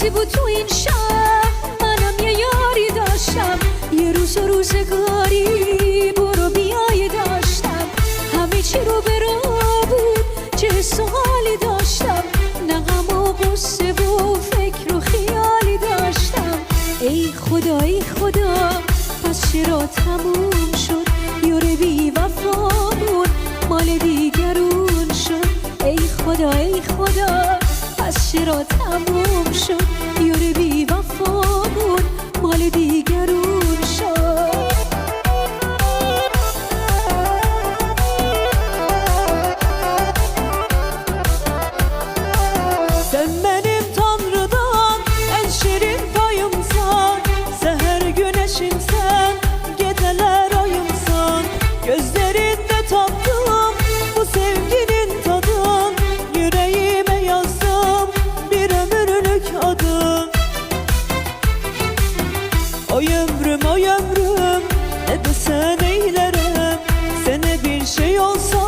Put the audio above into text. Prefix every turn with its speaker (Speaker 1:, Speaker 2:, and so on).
Speaker 1: کسی بود تو این شهر منم یه یاری داشتم یه روز و روزگاری برو بیای داشتم همه چی رو به راه بود چه حس و حالی داشتم نه غم و غصه و فکر و خیالی داشتم ای خدا ای خدا پس چرا تموم شد یاره بی وفامون مال دیگرون شد ای خدا ای خدا پس چرا تموم شد یاره بی وفامون مال دیگرون شد
Speaker 2: Sen benim Tanrı'dan en şirin payımsan Seher güneşimsen, geceler ayımsan Gözlerinde tattım bu sevginin tadın Yüreğime yazdım bir ömürlük adın Oy ömrüm ne desen eylerim Sana bir şey olsa